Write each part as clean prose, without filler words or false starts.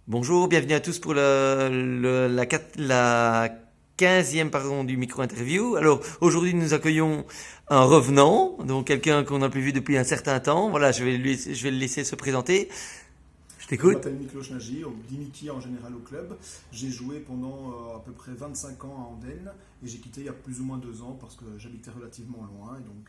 Bonjour, bienvenue à tous pour la 15e pardon, du micro-interview. Alors aujourd'hui nous accueillons un revenant, donc quelqu'un qu'on n'a plus vu depuis un certain temps. Voilà, je vais le laisser se présenter. Je Je t'écoute. m'appelle Miklos Nagy, on dit Mickey en général au club. J'ai joué pendant à peu près 25 ans à Andenne et j'ai quitté il y a plus ou moins 2 ans parce que j'habitais relativement loin et donc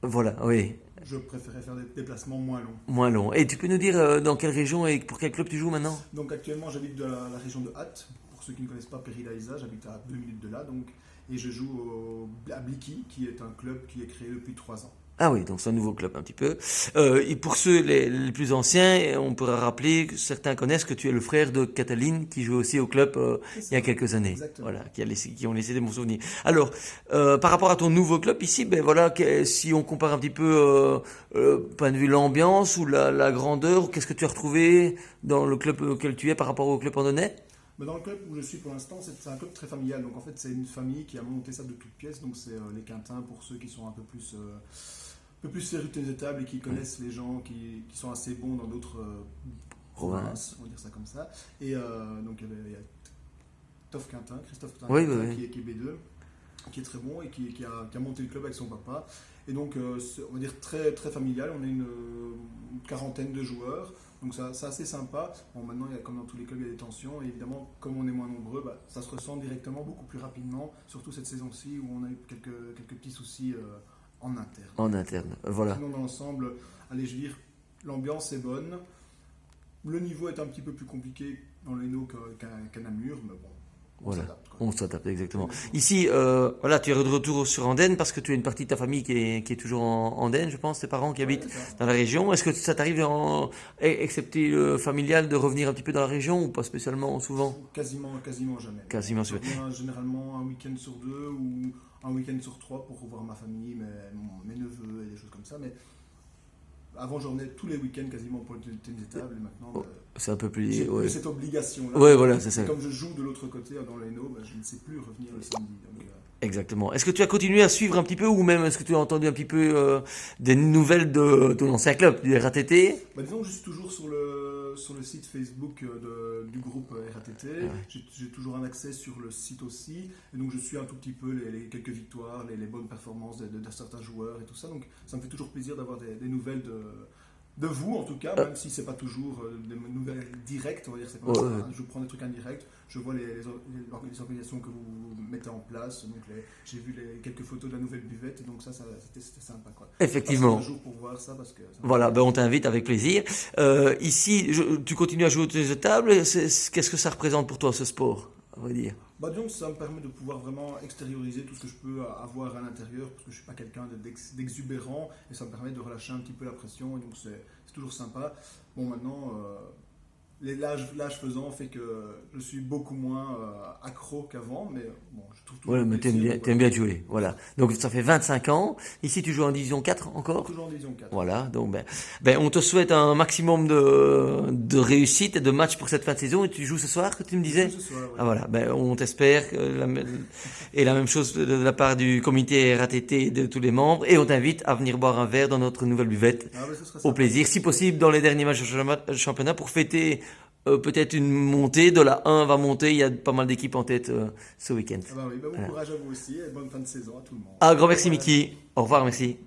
Voilà, oui, je préférais faire des déplacements moins longs. moins long. Et tu peux nous dire dans quelle région et pour quel club tu joues maintenant? Donc actuellement j'habite de la région de Hatt. Pour ceux qui ne connaissent pas Péry-Laïsa, j'habite à 2 minutes de là donc, et je joue à Blicky qui est un club qui est créé depuis 3 ans. Ah oui, donc c'est un nouveau club un petit peu. Et pour ceux les plus anciens, on pourra rappeler que certains connaissent que tu es le frère de Cataline qui joue aussi au club C'est il y a ça, quelques années. exactement. Voilà, qui ont laissé des bons souvenirs. Alors, par rapport à ton nouveau club ici, ben voilà, si on compare un petit peu point de vue l'ambiance ou la grandeur, qu'est-ce que tu as retrouvé dans le club auquel tu es par rapport au club andonnais? Mais dans le club où je suis pour l'instant, c'est un club très familial. Donc en fait, c'est une famille qui a monté ça de toutes pièces. Donc c'est les Quintins pour ceux qui sont un peu plus férus des tables et qui connaissent les gens qui sont assez bons dans d'autres Province. provinces, on va dire ça comme ça. Et donc il y a Christophe Oui, oui, Quintin oui. qui est B2, qui est très bon et qui a monté le club avec son papa. Et donc on va dire très, très familial. On est une quarantaine de joueurs. Donc ça, c'est assez sympa. Bon, maintenant, comme dans tous les clubs, il y a des tensions. Et évidemment, comme on est moins nombreux, bah, ça se ressent directement beaucoup plus rapidement. Surtout cette saison-ci où on a eu quelques petits soucis en interne. En interne, voilà. Sinon, dans l'ensemble, allez, je veux dire, l'ambiance est bonne. Le niveau est un petit peu plus compliqué dans les Hainaut qu'à Namur, mais bon, on Voilà, s'adapte, quoi. on s'adapte exactement. Exactement. Ici, voilà, tu es de retour sur Andenne parce que tu as une partie de ta famille qui est toujours en Andenne, je pense, tes parents qui Ouais, habitent c'est ça. dans la région. Est-ce que ça t'arrive, excepté le familial, de revenir un petit peu dans la région ou pas spécialement souvent? Quasiment jamais. Quasiment Je souvent. reviens généralement un week-end sur deux ou un week-end sur trois pour revoir ma famille, mes neveux et des choses comme ça. Mais avant, j'en venais tous les week-ends quasiment pour le tennis de table et maintenant, Oh, c'est un peu plus. j'ai Ouais, plus cette obligation-là. ouais, voilà, c'est ça. Et comme je joue de l'autre côté dans les Hainaut, je ne sais plus revenir le samedi. Donc, Exactement. Est-ce que tu as continué à suivre un petit peu ou même est-ce que tu as entendu un petit peu des nouvelles de ton ancien club, du RATT? disons que je suis toujours sur le site Facebook du groupe RATT. J'ai toujours un accès sur le site aussi. Et donc je suis un tout petit peu les quelques victoires, les bonnes performances de certains joueurs et tout ça. Donc ça me fait toujours plaisir d'avoir des nouvelles de vous en tout cas, même si c'est pas toujours des nouvelles directes. On va dire, c'est pas, Ouais, ouais. je prends des trucs indirects. Je vois les organisations que vous mettez en place. Donc j'ai vu quelques photos de la nouvelle buvette. Et donc c'était sympa, quoi. J'ai passé un Effectivement. jour pour voir ça parce que ça me fait Voilà, ben plaisir. on t'invite avec plaisir. Ici, tu continues à jouer au tennis de table. Qu'est-ce que ça représente pour toi ce sport, à vrai dire? Disons que ça me permet de pouvoir vraiment extérioriser tout ce que je peux avoir à l'intérieur parce que je suis pas quelqu'un d'exubérant et ça me permet de relâcher un petit peu la pression et donc c'est toujours sympa. Bon, maintenant, l'âge faisant fait que je suis beaucoup moins accro qu'avant, mais bon, je trouve toujours Ouais, le mais plaisir. Donc t'aimes voilà, bien jouer. Voilà. Donc ça fait 25 ans. Ici, tu joues en Division 4 encore? toujours en Division 4. Voilà. Donc on te souhaite un maximum de réussite et de matchs pour cette fin de saison. Et tu joues ce soir, que tu me Je joue disais? ce soir, oui. Ah voilà. Ben on t'espère. Et la même chose de la part du comité RATT et de tous les membres. Et on t'invite à venir boire un verre dans notre nouvelle buvette. Ce serait Au sympa. plaisir, si possible, dans les derniers matchs de championnat pour fêter peut-être une montée. De la 1 va monter, il y a pas mal d'équipes en tête ce week-end. Oui, bon Voilà. courage à vous aussi et bonne fin de saison à tout le monde. Un grand Au merci revoir. Mickey, au revoir, merci.